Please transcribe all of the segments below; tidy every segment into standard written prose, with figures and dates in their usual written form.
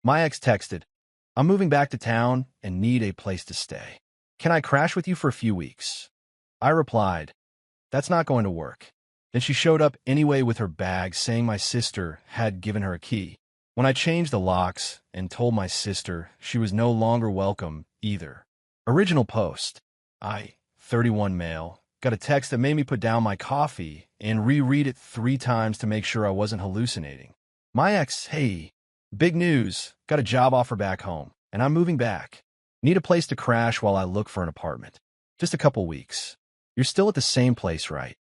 My ex texted, "I'm moving back to town and need a place to stay. Can I crash with you for a few weeks?" I replied, "That's not going to work." Then she showed up anyway with her bag, saying my sister had given her a key. When I changed the locks and told my sister, she was no longer welcome either. Original post. I, 31 male, got a text that made me put down my coffee and reread it 3 times to make sure I wasn't hallucinating. My ex, "Hey, big news, got a job offer back home, and I'm moving back. Need a place to crash while I look for an apartment. Just a couple weeks. You're still at the same place, right?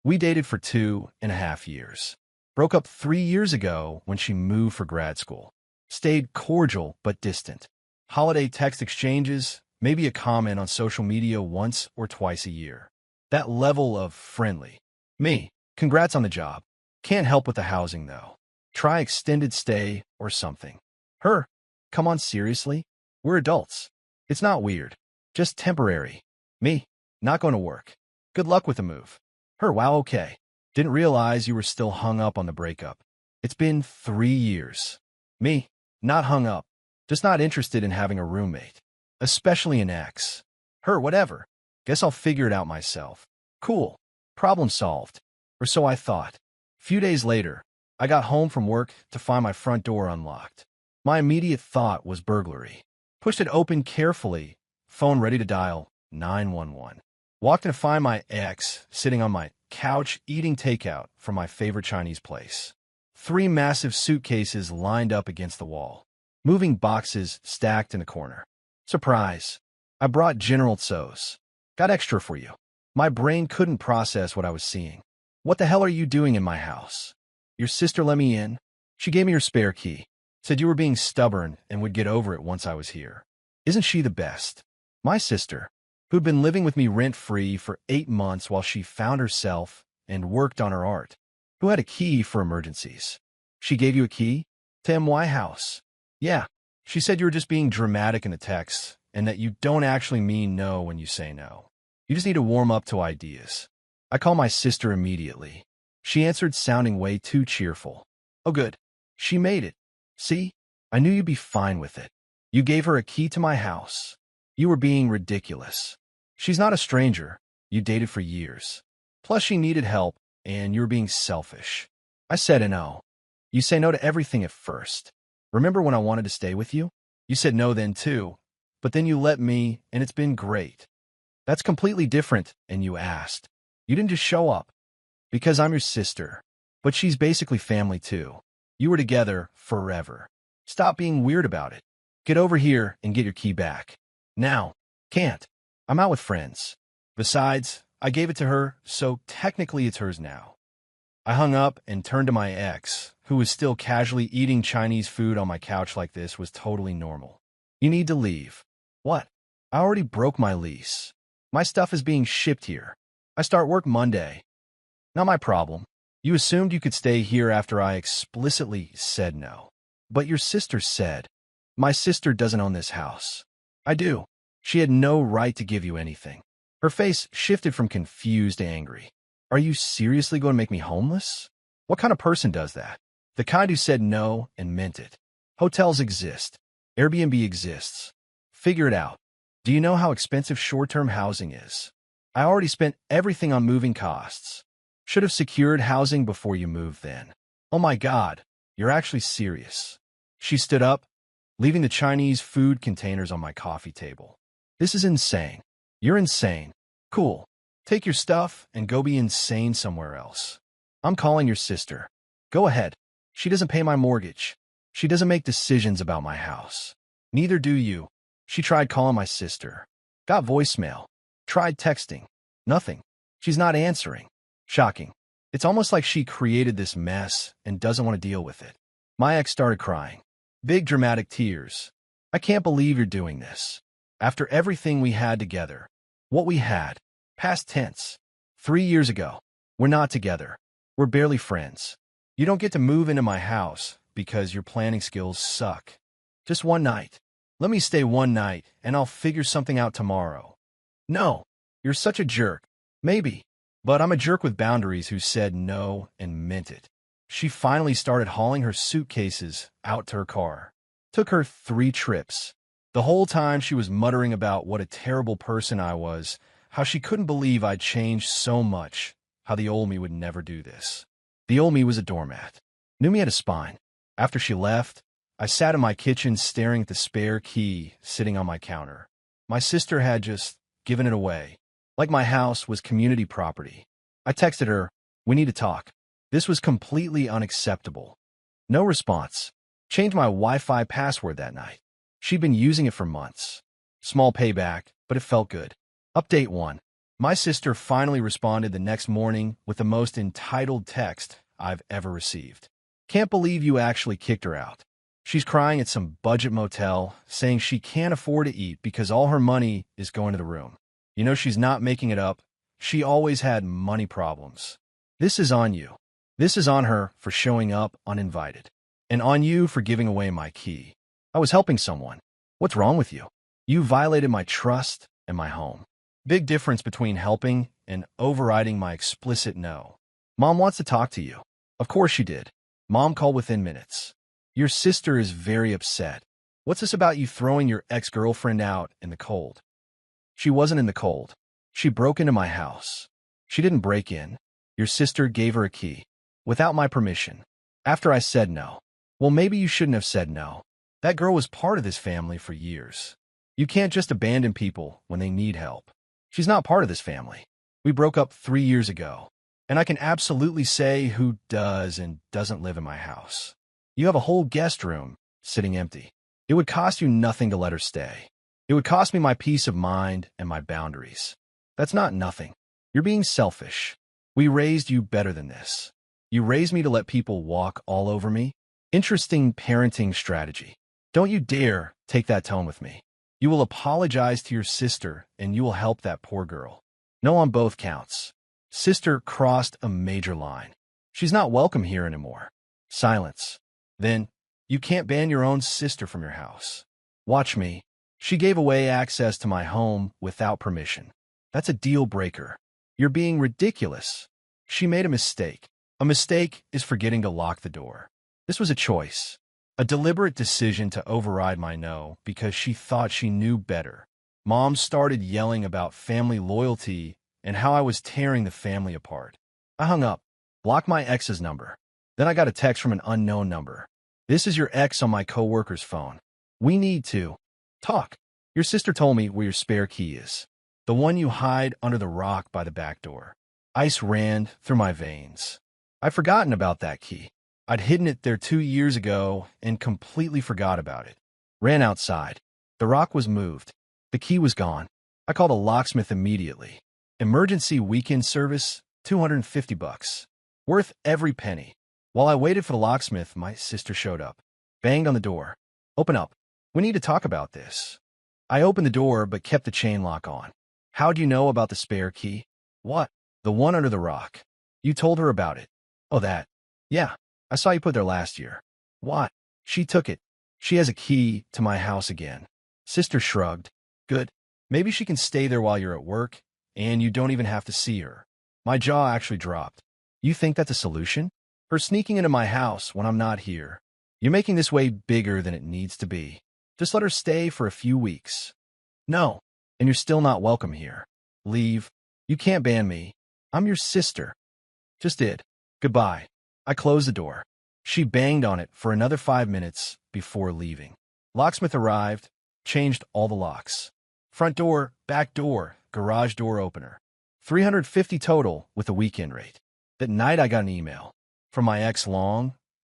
We dated for 2.5 years. Broke up 3 years ago when she moved for grad school. Stayed cordial but distant. Holiday text exchanges, maybe a comment on social media once or twice a year. That level of friendly. Me, congrats on the job. Can't help with the housing though. Try extended stay or something." Her, "Come on, seriously? We're adults. It's not weird. Just temporary." Me, "Not going to work. Good luck with the move." Her, "Wow, okay. Didn't realize you were still hung up on the breakup. It's been 3 years." Me, "Not hung up. Just not interested in having a roommate. Especially an ex." Her, "Whatever. Guess I'll figure it out myself." Cool. Problem solved. Or so I thought. Few days later, I got home from work to find my front door unlocked. My immediate thought was burglary. Pushed it open carefully, phone ready to dial 911. Walked in to find my ex sitting on my couch eating takeout from my favorite Chinese place. 3 massive suitcases lined up against the wall. Moving boxes stacked in the corner. Surprise. I brought General Tso's. Got extra for you. My brain couldn't process what I was seeing. "What the hell are you doing in my house? Your sister let me in. She gave me her spare key. Said you were being stubborn and would get over it once I was here. Isn't she the best?" My sister, who'd been living with me rent-free for 8 months while she found herself and worked on her art, who had a key for emergencies. "She gave you a key? To my house?" "Yeah. She said you were just being dramatic in the text and that you don't actually mean no when you say no. You just need to warm up to ideas." I called my sister immediately. She answered sounding way too cheerful. "Oh good. She made it. See? I knew you'd be fine with it. You gave her a key to my house. You were being ridiculous. She's not a stranger. You dated for years. Plus she needed help, and you were being selfish." I said no. "You say no to everything at first. Remember when I wanted to stay with you? You said no then too, but then you let me, and it's been great. That's completely different, and you asked. You didn't just show up. Because I'm your sister. But she's basically family too. You were together forever. Stop being weird about it. Get over here and get your key back. Now." "Can't. I'm out with friends. Besides, I gave it to her, so technically it's hers now." I hung up and turned to my ex, who was still casually eating Chinese food on my couch like this was totally normal. "You need to leave." "What?" "I already broke my lease. My stuff is being shipped here. I start work Monday." "Not my problem. You assumed you could stay here after I explicitly said no. But your sister said." "My sister doesn't own this house." "I do. She had no right to give you anything." Her face shifted from confused to angry. "Are you seriously going to make me homeless? What kind of person does that? The kind who said no and meant it. Hotels exist. Airbnb exists. Figure it out. Do you know how expensive short-term housing is? I already spent everything on moving costs. Should have secured housing before you moved then. Oh my God, you're actually serious." She stood up, leaving the Chinese food containers on my coffee table. "This is insane. You're insane. Cool. Take your stuff and go be insane somewhere else. I'm calling your sister. Go ahead. She doesn't pay my mortgage. She doesn't make decisions about my house. Neither do you." She tried calling my sister. Got voicemail. Tried texting. Nothing. She's not answering. Shocking. It's almost like she created this mess and doesn't want to deal with it. My ex started crying. Big dramatic tears. "I can't believe you're doing this. After everything we had together. What we had. Past tense. 3 years ago. We're not together. We're barely friends. You don't get to move into my house because your planning skills suck. Just one night. Let me stay one night and I'll figure something out tomorrow." "No. You're such a jerk." "Maybe. But I'm a jerk with boundaries who said no and meant it." She finally started hauling her suitcases out to her car. Took her 3 trips. The whole time she was muttering about what a terrible person I was, how she couldn't believe I'd changed so much, how the old me would never do this. The old me was a doormat. Knew me had a spine. After she left, I sat in my kitchen staring at the spare key sitting on my counter. My sister had just given it away, like my house was community property. I texted her, "We need to talk." This was completely unacceptable. No response. Changed my Wi-Fi password that night. She'd been using it for months. Small payback, but it felt good. Update 1. My sister finally responded the next morning with the most entitled text I've ever received. "Can't believe you actually kicked her out." She's crying at some budget motel, saying she can't afford to eat because all her money is going to the room. You know she's not making it up. She always had money problems. This is on you. This is on her for showing up uninvited. And on you for giving away my key. I was helping someone. What's wrong with you? You violated my trust and my home. Big difference between helping and overriding my explicit no. Mom wants to talk to you. Of course she did. Mom called within minutes. Your sister is very upset. What's this about you throwing your ex-girlfriend out in the cold? She wasn't in the cold. She broke into my house. She didn't break in. Your sister gave her a key. Without my permission. After I said no. Well, maybe you shouldn't have said no. That girl was part of this family for years. You can't just abandon people when they need help. She's not part of this family. We broke up 3 years ago. And I can absolutely say who does and doesn't live in my house. You have a whole guest room sitting empty. It would cost you nothing to let her stay. It would cost me my peace of mind and my boundaries. That's not nothing. You're being selfish. We raised you better than this. You raised me to let people walk all over me. Interesting parenting strategy. Don't you dare take that tone with me. You will apologize to your sister and you will help that poor girl. No on both counts. Sister crossed a major line. She's not welcome here anymore. Silence. Then, you can't ban your own sister from your house. Watch me. She gave away access to my home without permission. That's a deal breaker. You're being ridiculous. She made a mistake. A mistake is forgetting to lock the door. This was a choice. A deliberate decision to override my no because she thought she knew better. Mom started yelling about family loyalty and how I was tearing the family apart. I hung up, blocked my ex's number. Then I got a text from an unknown number. "This is your ex on my coworker's phone. We need to talk. Your sister told me where your spare key is. The one you hide under the rock by the back door." Ice ran through my veins. I'd forgotten about that key. I'd hidden it there 2 years ago and completely forgot about it. Ran outside. The rock was moved. The key was gone. I called a locksmith immediately. Emergency weekend service, $250. Worth every penny. While I waited for the locksmith, my sister showed up. Banged on the door. "Open up. We need to talk about this." I opened the door but kept the chain lock on. "How do you know about the spare key?" "What?" "The one under the rock. You told her about it." "Oh, that. Yeah. I saw you put there last year." "What?" "She took it. She has a key to my house again." Sister shrugged. "Good. Maybe she can stay there while you're at work, and you don't even have to see her." My jaw actually dropped. "You think that's a solution? Her sneaking into my house when I'm not here. You're making this way bigger than it needs to be. Just let her stay for a few weeks." "No. And you're still not welcome here. Leave. You can't ban me. I'm your sister." "Just did. Goodbye." I closed the door. She banged on it for another 5 minutes before leaving. Locksmith arrived, changed all the locks. Front door, back door, garage door opener. $350 total with a weekend rate. That night I got an email from my ex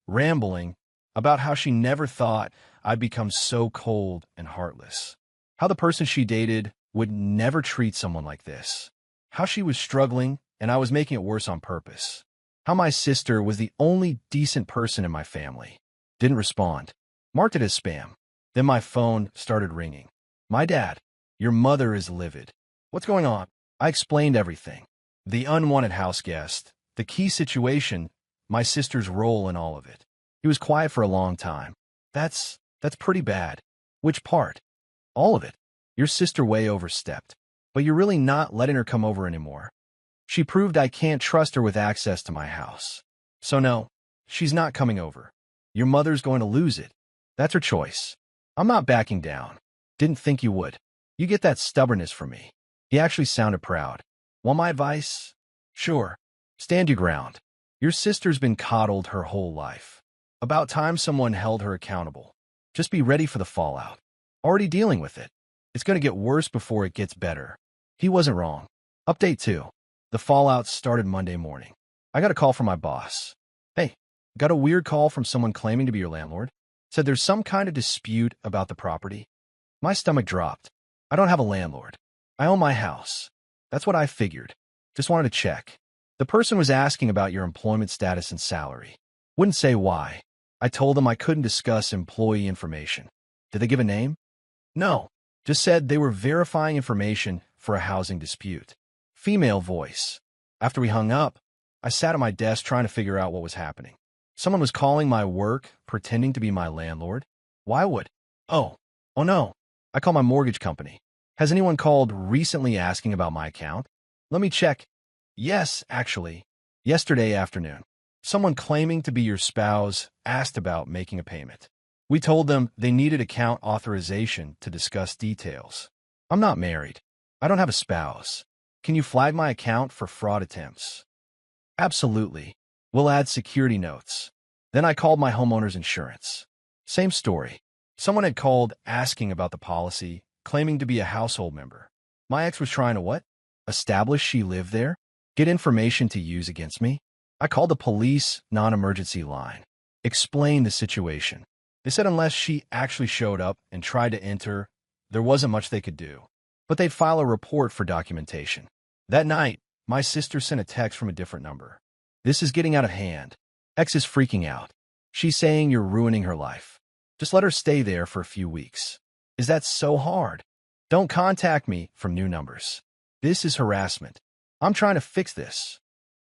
rambling about how she never thought I'd become so cold and heartless. How the person she dated would never treat someone like this. How she was struggling and I was making it worse on purpose. How my sister was the only decent person in my family. Didn't respond. Marked it as spam. Then my phone started ringing. "My dad, your mother is livid. What's going on?" I explained everything. The unwanted house guest, the key situation, my sister's role in all of it. He was quiet for a long time. That's pretty bad." "Which part?" "All of it. Your sister way overstepped. But you're really not letting her come over anymore. She proved I can't trust her with access to my house. So no, she's not coming over. Your mother's going to lose it. That's her choice. I'm not backing down. Didn't think you would. You get that stubbornness from me. He actually sounded proud. Want my advice? Sure. Stand your ground. Your sister's been coddled her whole life. About time someone held her accountable. Just be ready for the fallout. Already dealing with it. It's going to get worse before it gets better. He wasn't wrong. Update 2. The fallout started Monday morning. I got a call from my boss. Hey, got a weird call from someone claiming to be your landlord. Said there's some kind of dispute about the property. My stomach dropped. I don't have a landlord. I own my house. That's what I figured. Just wanted to check. The person was asking about your employment status and salary. Wouldn't say why. I told them I couldn't discuss employee information. Did they give a name? No. Just said they were verifying information for a housing dispute. Female voice. After we hung up, I sat at my desk trying to figure out what was happening. Someone was calling my work, pretending to be my landlord. Why would? Oh no. I call my mortgage company. Has anyone called recently asking about my account? Let me check. Yes, actually. Yesterday afternoon. Someone claiming to be your spouse asked about making a payment. We told them they needed account authorization to discuss details. I'm not married. I don't have a spouse. Can you flag my account for fraud attempts? Absolutely. We'll add security notes. Then I called my homeowner's insurance. Same story. Someone had called asking about the policy, claiming to be a household member. My ex was trying to what? Establish she lived there? Get information to use against me? I called the police non-emergency line. Explained the situation. They said unless she actually showed up and tried to enter, there wasn't much they could do. But they'd file a report for documentation. That night, my sister sent a text from a different number. This is getting out of hand. Ex is freaking out. She's saying you're ruining her life. Just let her stay there for a few weeks. Is that so hard? Don't contact me from new numbers. This is harassment. I'm trying to fix this.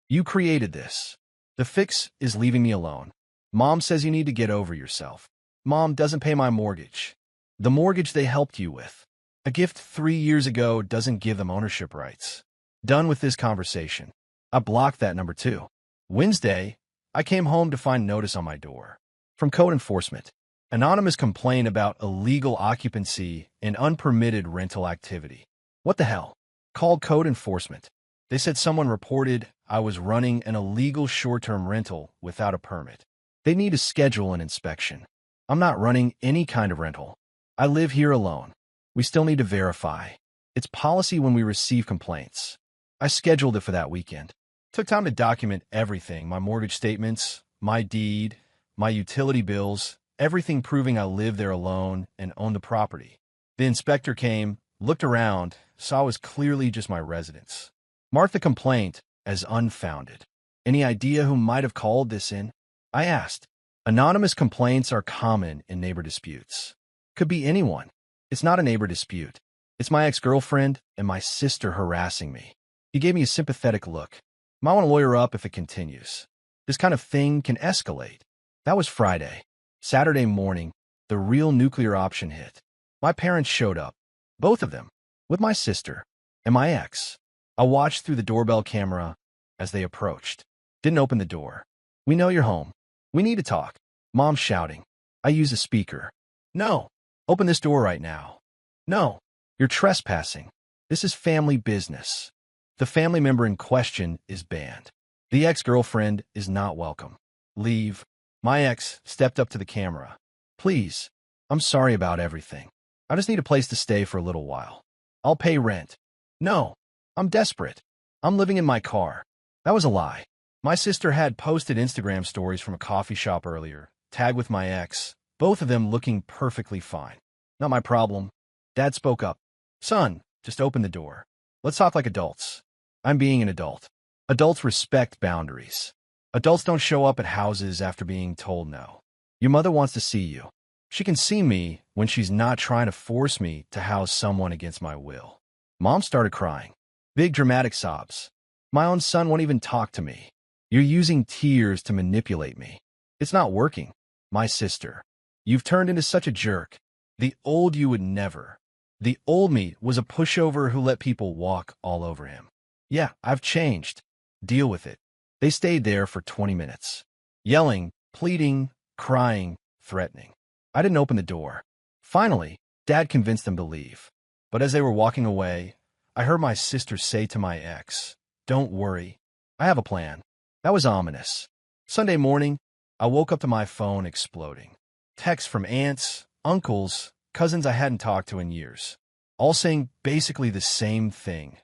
You created this. The fix is leaving me alone. Mom says you need to get over yourself. Mom doesn't pay my mortgage. The mortgage they helped you with. A gift 3 years ago doesn't give them ownership rights. Done with this conversation. I blocked that number too. Wednesday, I came home to find notice on my door. From code enforcement. Anonymous complaint about illegal occupancy and unpermitted rental activity. What the hell? Called code enforcement. They said someone reported I was running an illegal short-term rental without a permit. They need to schedule an inspection. I'm not running any kind of rental. I live here alone. We still need to verify. It's policy when we receive complaints. I scheduled it for that weekend. Took time to document everything, my mortgage statements, my deed, my utility bills, everything proving I live there alone and own the property. The inspector came, looked around, saw it was clearly just my residence. Marked the complaint as unfounded. Any idea who might have called this in? I asked. Anonymous complaints are common in neighbor disputes. Could be anyone. It's not a neighbor dispute. It's my ex-girlfriend and my sister harassing me. He gave me a sympathetic look. Might want to lawyer up if it continues. This kind of thing can escalate. That was Friday. Saturday morning, the real nuclear option hit. My parents showed up. Both of them. With my sister. And my ex. I watched through the doorbell camera as they approached. Didn't open the door. We know you're home. We need to talk. Mom shouting. I use a speaker. No. Open this door right now. No. You're trespassing. This is family business. The family member in question is banned. The ex-girlfriend is not welcome. Leave. My ex stepped up to the camera. Please. I'm sorry about everything. I just need a place to stay for a little while. I'll pay rent. No. I'm desperate. I'm living in my car. That was a lie. My sister had posted Instagram stories from a coffee shop earlier, tagged with my ex, both of them looking perfectly fine. Not my problem. Dad spoke up. Son, just open the door. Let's talk like adults. I'm being an adult. Adults respect boundaries. Adults don't show up at houses after being told no. Your mother wants to see you. She can see me when she's not trying to force me to house someone against my will. Mom started crying. Big dramatic sobs. My own son won't even talk to me. You're using tears to manipulate me. It's not working. My sister. You've turned into such a jerk. The old you would never. The old me was a pushover who let people walk all over him. Yeah, I've changed. Deal with it. They stayed there for 20 minutes. Yelling, pleading, crying, threatening. I didn't open the door. Finally, Dad convinced them to leave. But as they were walking away, I heard my sister say to my ex, "Don't worry, I have a plan." That was ominous. Sunday morning, I woke up to my phone exploding. Texts from aunts, uncles, cousins I hadn't talked to in years, all saying basically the same thing.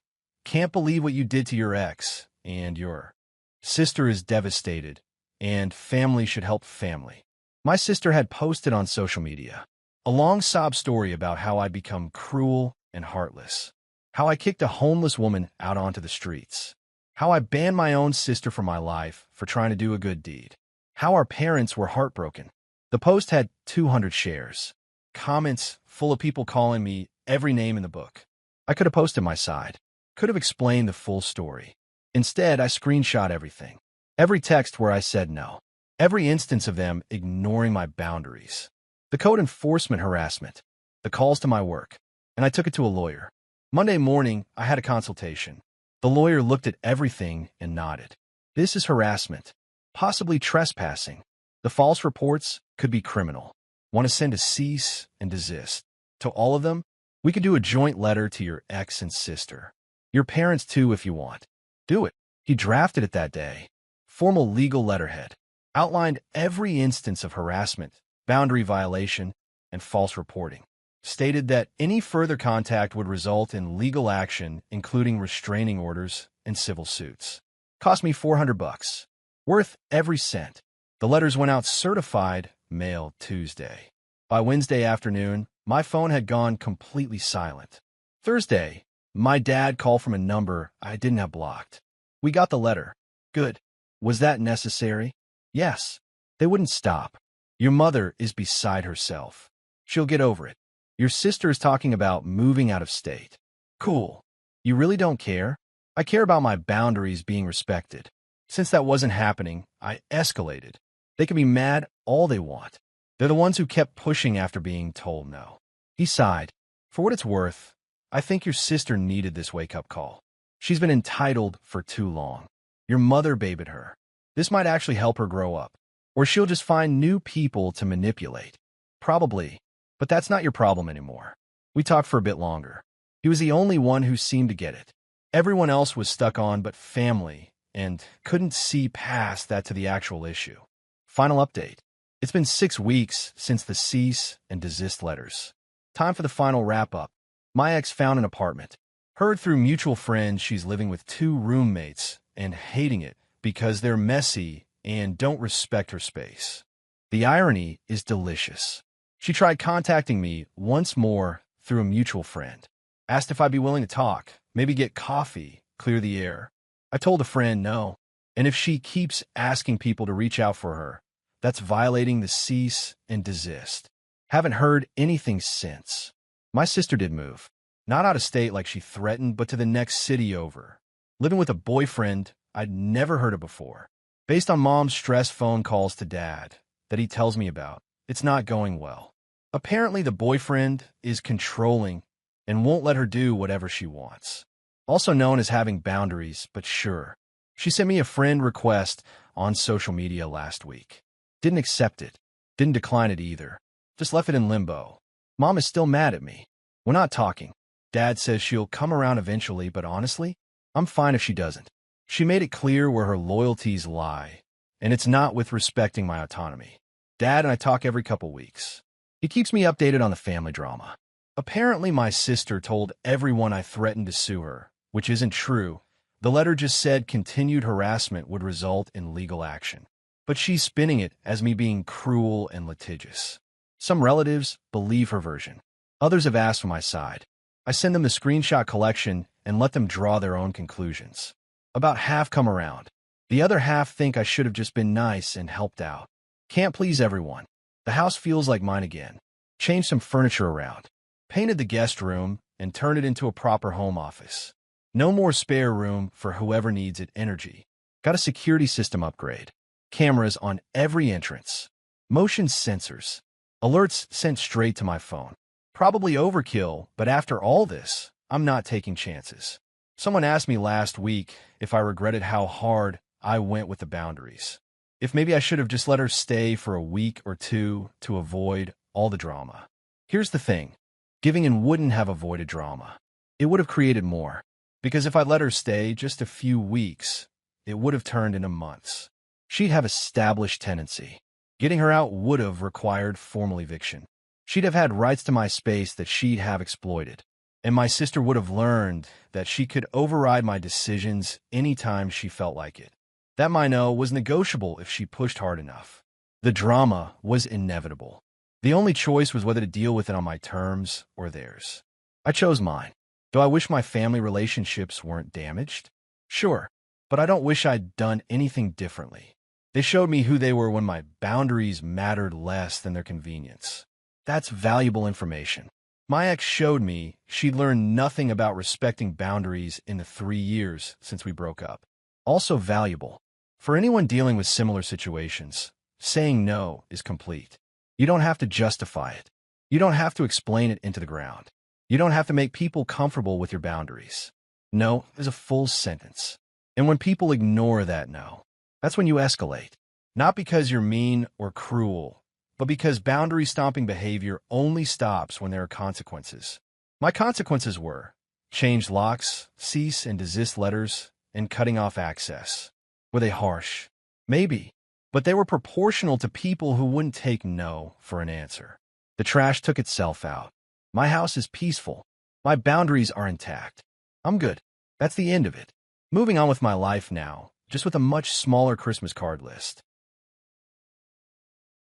"Can't believe what you did to your ex, and your sister is devastated, and family should help family." My sister had posted on social media a long sob story about how I'd become cruel and heartless, how I kicked a homeless woman out onto the streets, how I banned my own sister from my life for trying to do a good deed, how our parents were heartbroken. The post had 200 shares, comments full of people calling me every name in the book. I could have posted my side, could have explained the full story. Instead, I screenshot everything. Every text where I said no. Every instance of them ignoring my boundaries. The code enforcement harassment. The calls to my work. And I took it to a lawyer. Monday morning, I had a consultation. The lawyer looked at everything and nodded. This is harassment. Possibly trespassing. The false reports could be criminal. Want to send a cease and desist. To all of them, we could do a joint letter to your ex and sister. Your parents too if you want. Do it. He drafted it that day. Formal legal letterhead. Outlined every instance of harassment, boundary violation, and false reporting. Stated that any further contact would result in legal action, including restraining orders and civil suits. Cost me $400. Worth every cent. The letters went out certified, mail Tuesday. By Wednesday afternoon, my phone had gone completely silent. Thursday, my dad called from a number I didn't have blocked. "We got the letter." "Good. Was that necessary?" "Yes." "They wouldn't stop. Your mother is beside herself. She'll get over it. Your sister is talking about moving out of state." "Cool. You really don't care?" "I care about my boundaries being respected." Since that wasn't happening, I escalated. They can be mad all they want. They're the ones who kept pushing after being told no. He sighed. "For what it's worth, I think your sister needed this wake-up call. She's been entitled for too long. Your mother babied her. This might actually help her grow up. Or she'll just find new people to manipulate." "Probably. But that's not your problem anymore." We talked for a bit longer. He was the only one who seemed to get it. Everyone else was stuck on but family and couldn't see past that to the actual issue. Final update. It's been 6 weeks since the cease and desist letters. Time for the final wrap-up. My ex found an apartment. Heard through mutual friends she's living with 2 roommates and hating it because they're messy and don't respect her space. The irony is delicious. She tried contacting me once more through a mutual friend. Asked if I'd be willing to talk, maybe get coffee, clear the air. I told a friend no, and if she keeps asking people to reach out for her, that's violating the cease and desist. Haven't heard anything since. My sister did move. Not out of state like she threatened, but to the next city over. Living with a boyfriend I'd never heard of before. Based on mom's stress phone calls to dad that he tells me about, it's not going well. Apparently the boyfriend is controlling and won't let her do whatever she wants. Also known as having boundaries, but sure. She sent me a friend request on social media last week. Didn't accept it. Didn't decline it either. Just left it in limbo. Mom is still mad at me. We're not talking. Dad says she'll come around eventually, but honestly, I'm fine if she doesn't. She made it clear where her loyalties lie, and it's not with respecting my autonomy. Dad and I talk every couple weeks. He keeps me updated on the family drama. Apparently my sister told everyone I threatened to sue her, which isn't true. The letter just said continued harassment would result in legal action. But she's spinning it as me being cruel and litigious. Some relatives believe her version. Others have asked for my side. I send them the screenshot collection and let them draw their own conclusions. About half come around. The other half think I should have just been nice and helped out. Can't please everyone. The house feels like mine again. Changed some furniture around. Painted the guest room and turned it into a proper home office. No more spare room for whoever needs it energy. Got a security system upgrade. Cameras on every entrance. Motion sensors. Alerts sent straight to my phone. Probably overkill, but after all this, I'm not taking chances. Someone asked me last week if I regretted how hard I went with the boundaries. If maybe I should have just let her stay for a week or two to avoid all the drama. Here's the thing. Giving in wouldn't have avoided drama. It would have created more. Because if I let her stay just a few weeks, it would have turned into months. She'd have established tenancy. Getting her out would have required formal eviction. She'd have had rights to my space that she'd have exploited. And my sister would have learned that she could override my decisions anytime she felt like it. That my no was negotiable if she pushed hard enough. The drama was inevitable. The only choice was whether to deal with it on my terms or theirs. I chose mine. Do I wish my family relationships weren't damaged? Sure, but I don't wish I'd done anything differently. They showed me who they were when my boundaries mattered less than their convenience. That's valuable information. My ex showed me she'd learned nothing about respecting boundaries in the 3 years since we broke up. Also valuable. For anyone dealing with similar situations, saying no is complete. You don't have to justify it. You don't have to explain it into the ground. You don't have to make people comfortable with your boundaries. No is a full sentence. And when people ignore that no, that's when you escalate. Not because you're mean or cruel, but because boundary-stomping behavior only stops when there are consequences. My consequences were change locks, cease and desist letters, and cutting off access. Were they harsh? Maybe. But they were proportional to people who wouldn't take no for an answer. The trash took itself out. My house is peaceful. My boundaries are intact. I'm good. That's the end of it. Moving on with my life now, just with a much smaller Christmas card list.